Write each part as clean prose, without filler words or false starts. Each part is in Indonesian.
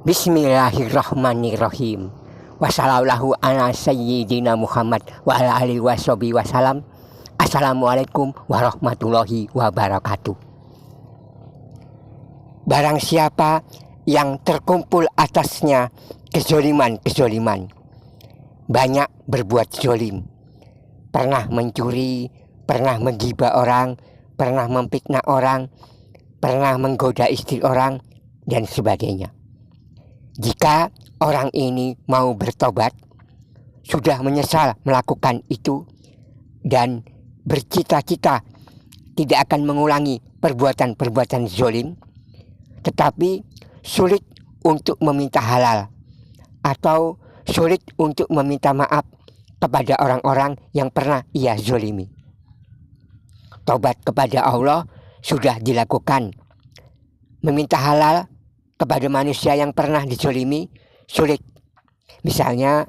Bismillahirrahmanirrahim. Wassallallahu ala sayyidina Muhammad wa ala alihi washabihi wasallam. Assalamualaikum warahmatullahi wabarakatuh. Barang siapa yang terkumpul atasnya kezoliman, banyak berbuat zolim, pernah mencuri, pernah menggibah orang, pernah memfitnah orang, pernah menggoda istri orang, dan sebagainya. Jika orang ini mau bertobat, sudah menyesal melakukan itu, dan bercita-cita tidak akan mengulangi perbuatan-perbuatan zolim, tetapi sulit untuk meminta halal atau sulit untuk meminta maaf kepada orang-orang yang pernah ia zolimi. Tobat kepada Allah sudah dilakukan. Meminta halal kepada manusia yang pernah dizolimi sulit. Misalnya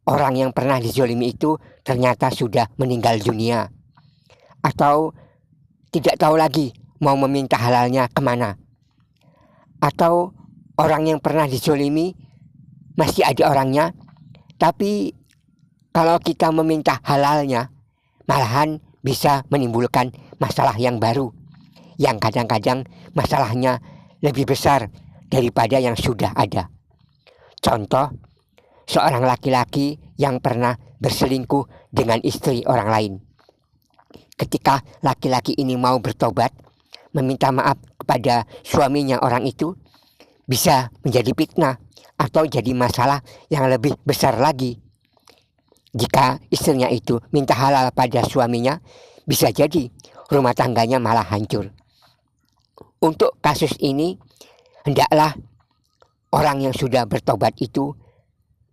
orang yang pernah dizolimi itu ternyata sudah meninggal dunia, atau tidak tahu lagi mau meminta halalnya kemana, atau orang yang pernah dizolimi masih ada orangnya, tapi kalau kita meminta halalnya malahan bisa menimbulkan masalah yang baru, yang kadang-kadang masalahnya lebih besar daripada yang sudah ada. Contoh, seorang laki-laki yang pernah berselingkuh dengan istri orang lain. Ketika laki-laki ini mau bertobat, meminta maaf kepada suaminya orang itu, bisa menjadi fitnah atau jadi masalah yang lebih besar lagi. Jika istrinya itu minta halal pada suaminya, bisa jadi rumah tangganya malah hancur. Untuk kasus ini, hendaklah orang yang sudah bertobat itu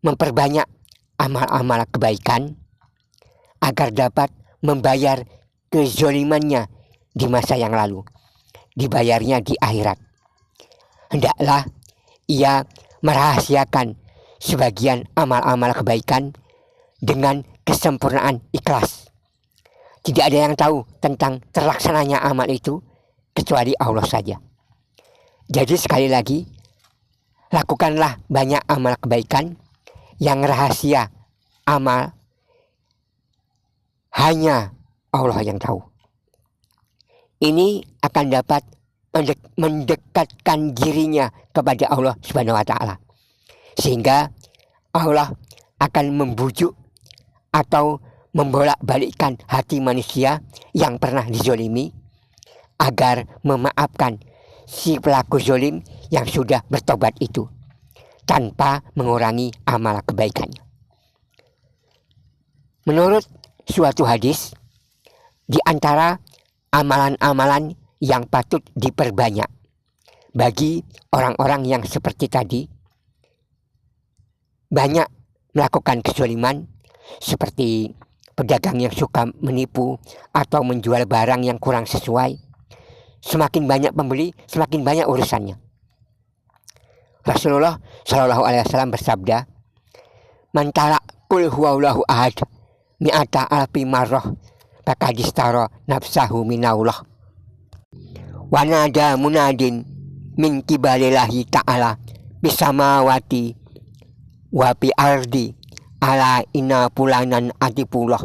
memperbanyak amal-amal kebaikan agar dapat membayar kezolimannya di masa yang lalu, dibayarnya di akhirat. Hendaklah ia merahasiakan sebagian amal-amal kebaikan dengan kesempurnaan ikhlas. Tidak ada yang tahu tentang terlaksananya amal itu kecuali Allah saja. Jadi sekali lagi, lakukanlah banyak amal kebaikan yang rahasia amal hanya Allah yang tahu. Ini akan dapat mendekatkan dirinya kepada Allah Subhanahu wa Ta'ala, sehingga Allah akan membujuk atau membolak-balikkan hati manusia yang pernah dizolimi agar memaafkan si pelaku zolim yang sudah bertobat itu tanpa mengurangi amal kebaikannya. Menurut suatu hadis, di antara amalan-amalan yang patut diperbanyak bagi orang-orang yang seperti tadi, banyak melakukan kezoliman seperti pedagang yang suka menipu atau menjual barang yang kurang sesuai. Semakin banyak pembeli, semakin banyak urusannya. Rasulullah Shallallahu Alaihi Wasallam bersabda, "Man tala qul huwallahu ahad mi'ata alfi marrah faqad istara nafsahu minallah." Wa nada munadin min qibalillahi ta'ala bisamawati wa bi ardi ala inna fulanan atipullah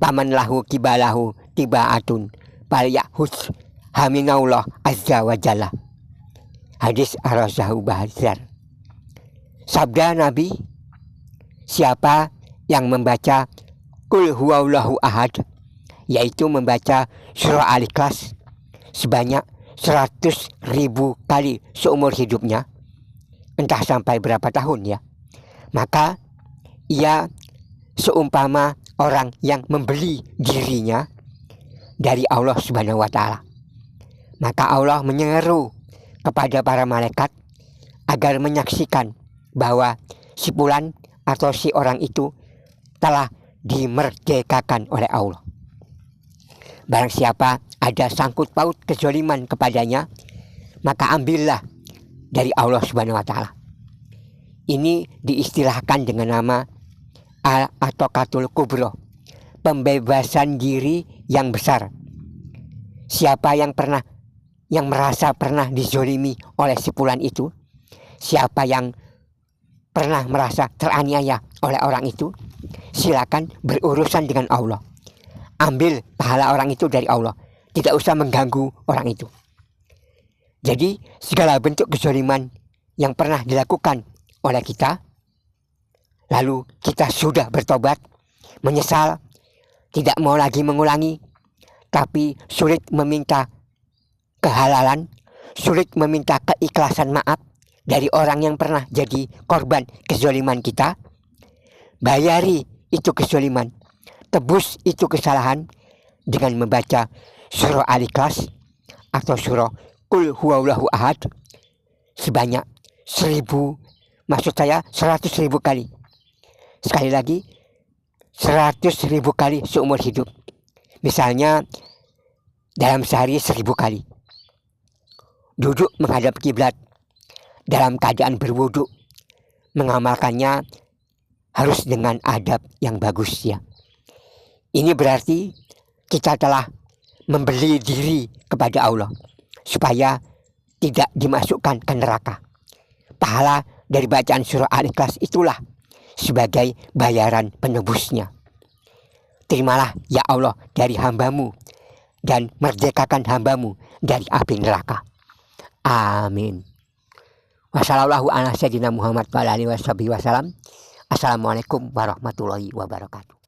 paman lahu kibalahu tibaatun falyahus haminallah azza wa jalla. Hadis Ar-Razahu Bahzar. Sabda Nabi, siapa yang membaca Qul huwallahu ahad, yaitu membaca surah Al-Ikhlas sebanyak 100.000 kali seumur hidupnya, entah sampai berapa tahun ya, maka ia seumpama orang yang membeli dirinya dari Allah Subhanahu wa Ta'ala. Maka Allah menyeru kepada para malaikat agar menyaksikan bahwa si fulan atau si orang itu telah dimerdekakan oleh Allah. Barang siapa ada sangkut paut kezoliman kepadanya, maka ambillah dari Allah Subhanahu wa Ta'ala. Ini diistilahkan dengan nama al-ataqatul kubro, pembebasan diri yang besar. Siapa yang merasa pernah dizolimi oleh si fulan itu, siapa yang pernah merasa teraniaya oleh orang itu, silakan berurusan dengan Allah. Ambil pahala orang itu dari Allah. Tidak usah mengganggu orang itu. Jadi segala bentuk kezaliman yang pernah dilakukan oleh kita, lalu kita sudah bertobat, menyesal, tidak mau lagi mengulangi, tapi sulit meminta kehalalan, sulit meminta keikhlasan maaf dari orang yang pernah jadi korban kezaliman kita. Bayari itu kezaliman, tebus itu kesalahan dengan membaca surah Al-Ikhlas atau surah Qul huwallahu ahad sebanyak 100.000 kali. Sekali lagi 100.000 kali seumur hidup. Misalnya dalam sehari 1.000 kali. Duduk menghadap kiblat dalam keadaan berwudu, mengamalkannya harus dengan adab yang bagus ya. Ini berarti kita telah membeli diri kepada Allah supaya tidak dimasukkan ke neraka. Pahala dari bacaan surah Al-Ikhlas itulah sebagai bayaran penebusnya. Terimalah ya Allah dari hambamu dan merdekakan hambamu dari api neraka. Amin. Wassalamualaikum warahmatullahi wabarakatuh.